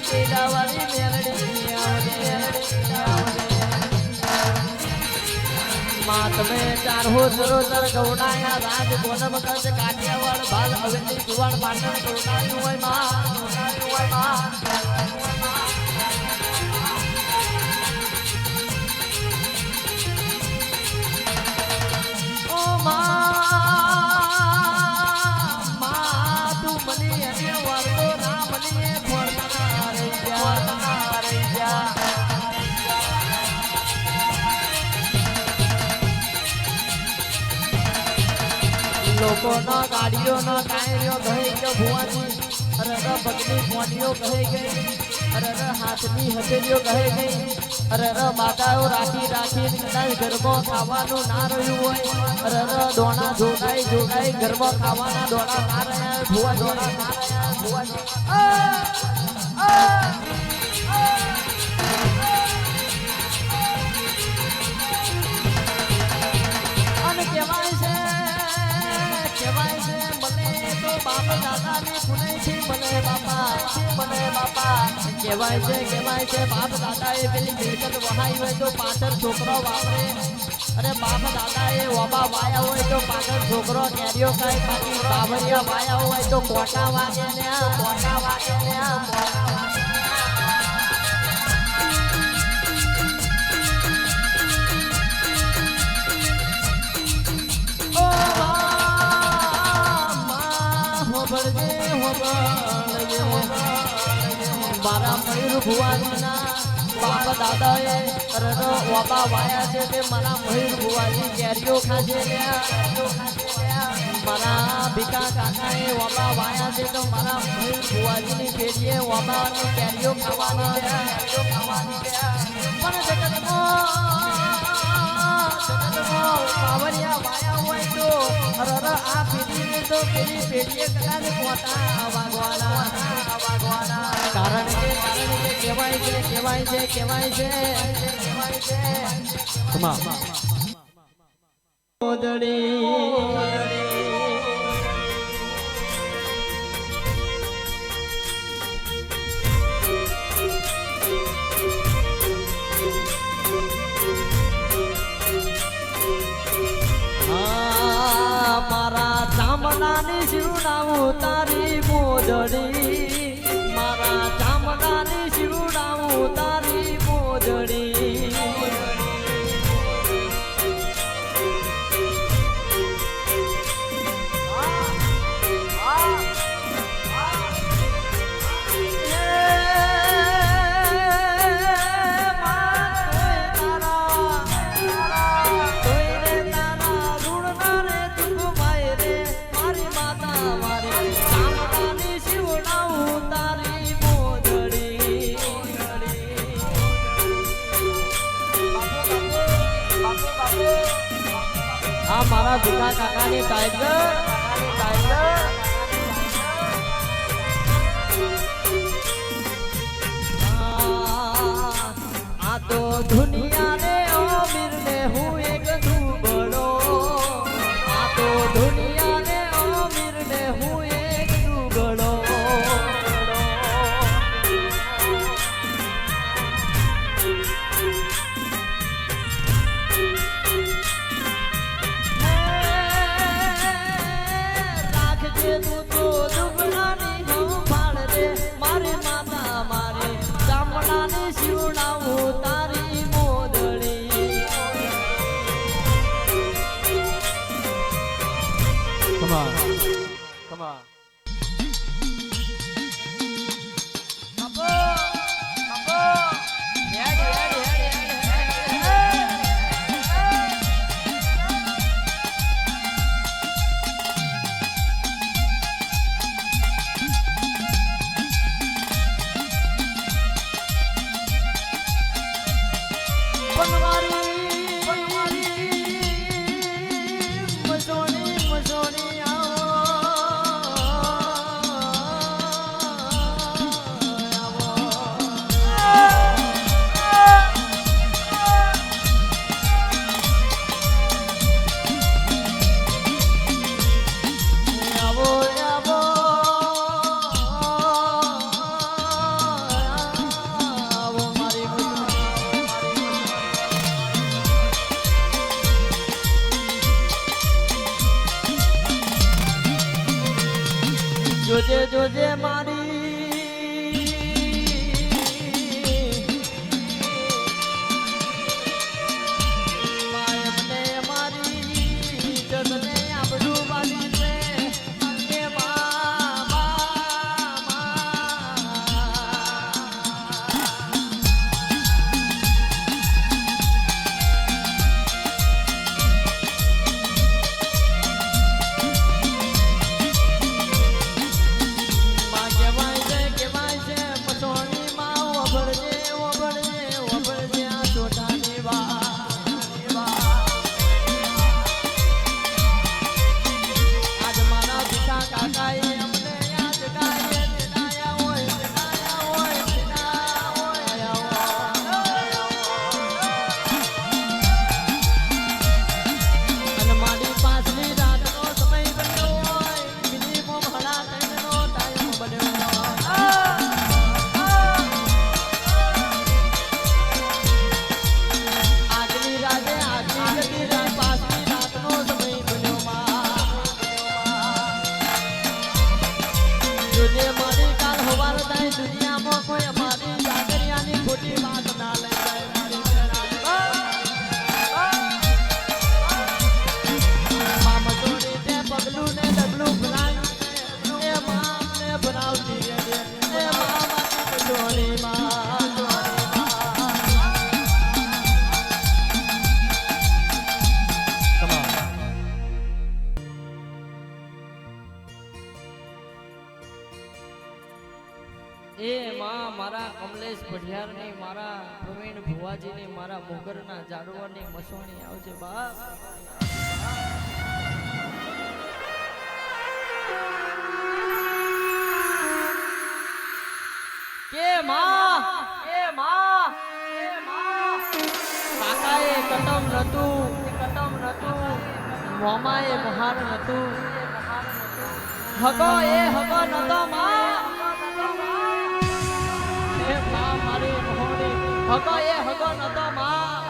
કેડાવાળી મેલડી માં તમે ચાર હો સરોસર ગૌડાયા રાજ ગોનમ કચ્છ કાઠિયાવાડ ભાલ હવેલી જુવાણ પાટણ ગૌડાયું હોય માં ઓ માં તું મને અને વાળતો ના મને ફોડતા રહી જા લોકો નો ગાડીઓ નો ટાયરો કહે કે ભુવાજી અરે પગની પોણીઓ કહે ગઈ અરે હાથની હથેળીઓ કહે ગઈ અરે માતાઓ રાખી કદાચ ઘરમાં ખાવાનું ના રહ્યું હોય અરે દોણા જોડાઈ ઘરમાં ખાવાના દોણા ના રહ્યા ભુવા દોણા ના રહ્યા ભુવાજી અને કહેવાય છે મને તો બાપ દાદા ને પુનઈ છે મને બાપા કહેવાય છે બાપ દાદા એ પેલી મિલકત વહાઈ હોય તો પાછળ છોકરો વાપરે અરે બાપ દાદા એ ઓબા વાયા હોય તો પાછળ છોકરો કેરીઓ ખાય બાકી બાબરિયા વાયા હોય તો કોટા વાગે ને મારા મયુર ભુવાજીના બાપ દાદાએ ઓબા વાયા છે તે મારા મયુર ભુવાજી કેરીઓ ખાજે મારા ભીકા કાકાએ ઓબા વાયા છે તો મારા મયુર ભુવાજીની પેઢીએ ઓબાની કેરીઓ ખાવાની પણ પાવરિયા વાયા હોય તો આ પેઢીને તો પેલી પેઢીએ કદાચ પોતા વાગવાના કારણ કે કહેવાય છે મારા ચામડાની શિવડાવું તારી મોજડી મારા ચામડાની શિવડાવું તારી મોજડી મારા ભીખા કાકાની ટાઈગર આ તો દુનિયા ને અમીર ને હું એક દુબળો આ તો દુનિયા ને અમીર ને હું એક દુબળો Come on. જોજે જોજે મારી મારા કમલેશ પઢિયારની મારા પ્રવીણ ભુવાજીની મારા મોગરના જાડવાની મસોણી આવજે બાપ કે માં કાકાએ કટમ નતું મોમાએ મહાર નતું હગો નતો માં હગો નતો માં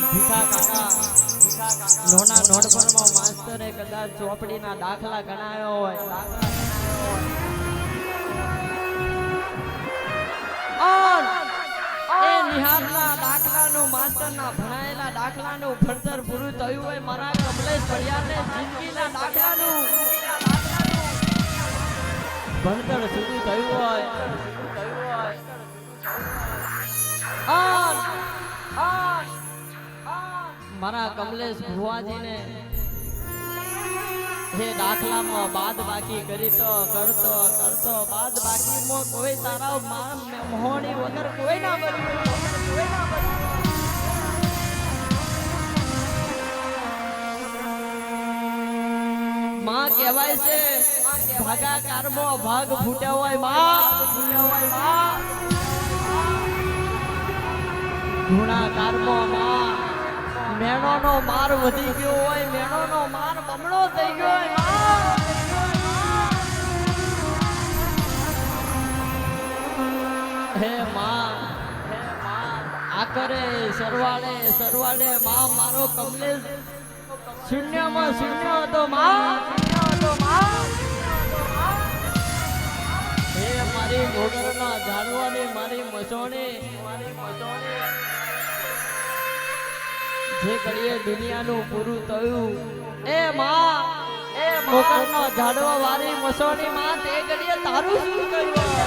ભીખા કાકા નોના નોટપણમાં માસ્તરે કદાચ ચોપડીના દાખલા ગણાયો હોય એ નિહાળના દાખલાનું માસ્તરના ભણાયેલા દાખલાનું ભણતર પૂરું થયું હોય મારા કમલેશ પઢિયારને જિંદગીના દાખલાનું ભણતર શરૂ થયું હોય મારા કમલેશ ભુવાજીને હે દાખલામાં બાદ બાકી કરી તો કરતો બાદ બાકીમાં કોઈ તારા મોહણી વગર કોઈ ના બન્યું માં કહેવાય છે ભાગાકારમાં ભાગ ફૂટ્યા હોય માં ગુણાકારમાં માં મેણોનો માર વધી ગયો હોય મેણોનો માર બમણો થઈ ગયો હોય હે માં આખરે સરવાળે માં મારો કમલેશ શૂન્યમાં શૂન્ય હતો માં હે મારી મોગરના ઝાડવાની મારી મસોણી જે ઘડીએ દુનિયાનું પૂરું થયું એ માં એ મોગરનો ઝાડવા વાળી મસોણી માં તે ઘડીએ તારું શું કર્યું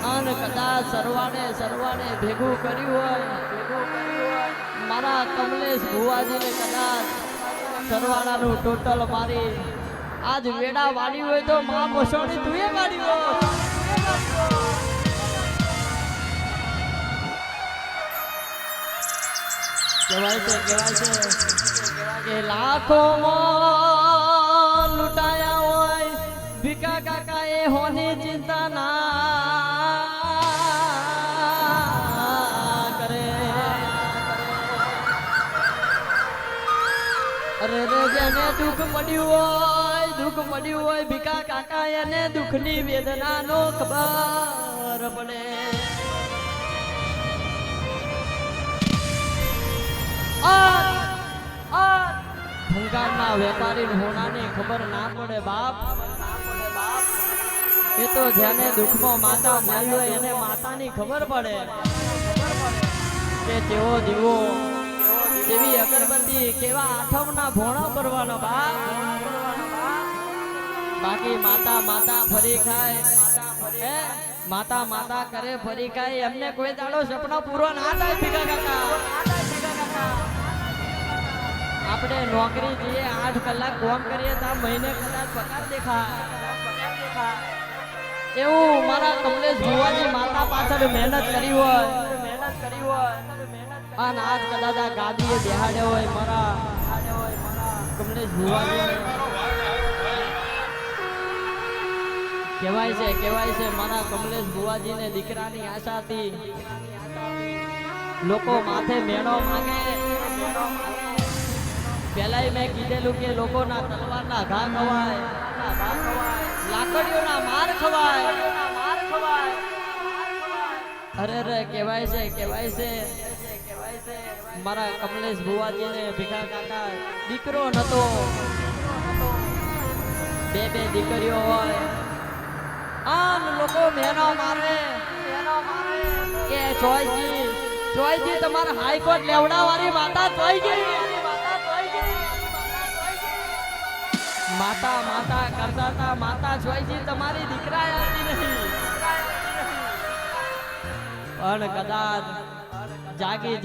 અન કદાચ સરવાળે ભેગું કર્યું હોય મારા કમલેશ ભુવાજીને કદાચ સરવાળાનું ટોટલ મારી આજ વેડા વાળી હોય તો માં મસોણી તું એ વાળી હોય કહેવાય છે કે લાખોમાં લૂંટાયા હોય ભીખા કાકા એ હોની ચિંતા ના કરે અરે રે જેને દુઃખ મળ્યું હોય ભીખા કાકા એને દુઃખની વેદનાનો ખબર પડે ભંગારના વેપારી હોનાની ખબર ના પડે બાપ. એ તો જેને દુઃખમાં માતા મળી હોય એને માતાની ખબર પડે કે તેવો દીવો તેવી અગરબત્તી કેવા આઠમના ભોણા કરવાનો બાપ. બાકી માતા માતા ફરી ખાય હે માતા માતા કરે ફરી ખાય એમને કોઈ દાડો સપના પૂરો ના થાય ભીખા કાકા. આપણે નોકરી જઈએ 8 કલાક કામ કરીએ તો મહિને કદાચ પગાર દેખાય. એવું મારા કમલેશ ભુવાજી માતા પાછળ મહેનત કરી હોય અને આજ કદાચ આ ગાદીએ બેહાડ્યો હોય મારા કમલેશ ભુવાજી. કહેવાય છે મારા કમલેશ ભુવાજીને દીકરાની આશાથી લોકો માથે મેણો માંગે. પહેલાય મેં કીધેલું કે લોકોના તલવારના ઘા ખવાય, લાકડીઓના માર ખવાય. અરે કહેવાય છે મારા કમલેશ ભુવાજીને ભીખા કાકા દીકરો નતો, બે દીકરીઓ હોય આમ લોકો મેનો મારે કે ચોયજી તમારા હાઈકોર્ટ લેવડાવાળી માતા ચોઈ ગઈ. માતા કરતા હતા માતા ચોયજી તમારી દીકરા આવતી નહીં. પણ કદાચ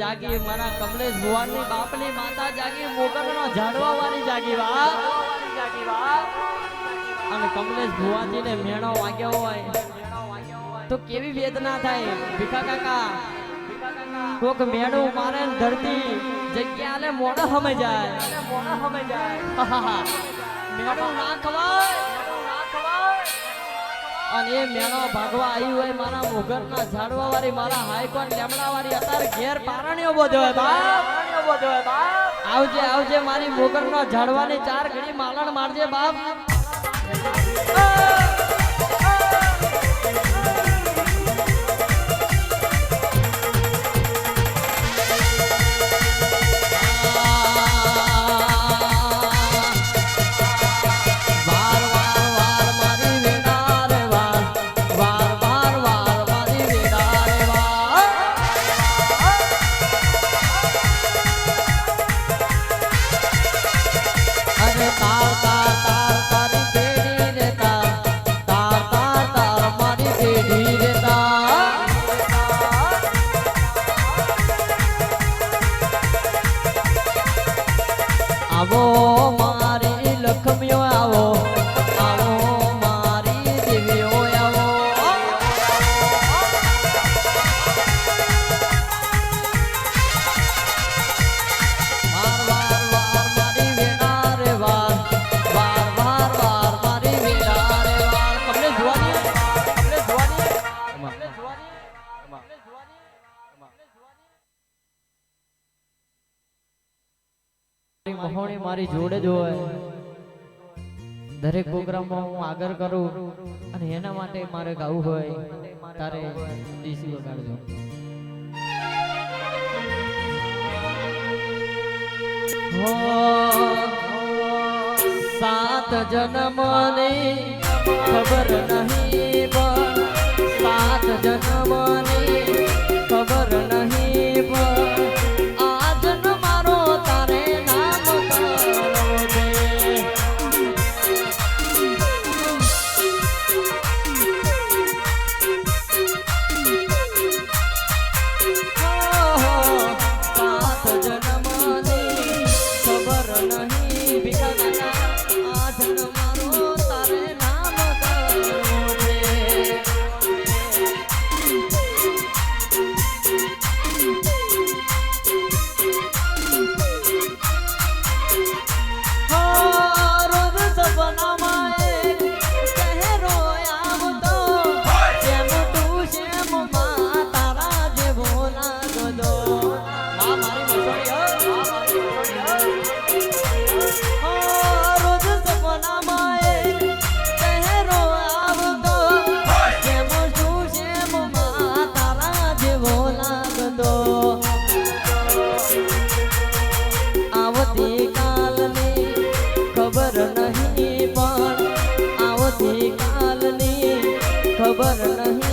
જાગી મારા કમલેશ ભુવાની બાપની માતા જાગી મોગરનો ઝાડવા વાળી જાગી વાત. અને કમલેશ ભુવાજીને મેણો વાગ્યો હોય તો કેવી વેદના થાય ભીખા કાકા. કોક મેણું મારે ધરતી જગ્યા ને મોઢા હમે જાય. મેણું ના ખવાય અને એ મેણો ભાગવા આવ્યું હોય મારા મોગરના ઝાડવા વાળી મારા હાઈકોર્ટ લેમડા વાળી અત્યારે ઘેર પારણીઓ બોધ્યો હોય બાપ. આવજે મારી મોગરનો ઝાડવાની 4 ઘડી માલણ મારજે બાપ. આવો મારી લક્ષ્મીઓ આવો મારી દેવીઓ આવો. વાર મારી વેડા રે વાર મારી વેડા રે વાર. કમલેશ ભુવાની મહોણી મારી જોડે જ હોય. દરેક પ્રોગ્રામમાં હું આગળ કરું અને એના માટે મારે ગાવું હોય તારે ડીસી વગાડજો. સાત જન્મની ખબર નહીં પણ 7 જન્મની ખબર નહીં પણ રોજ સપનામાં ખબર નહીં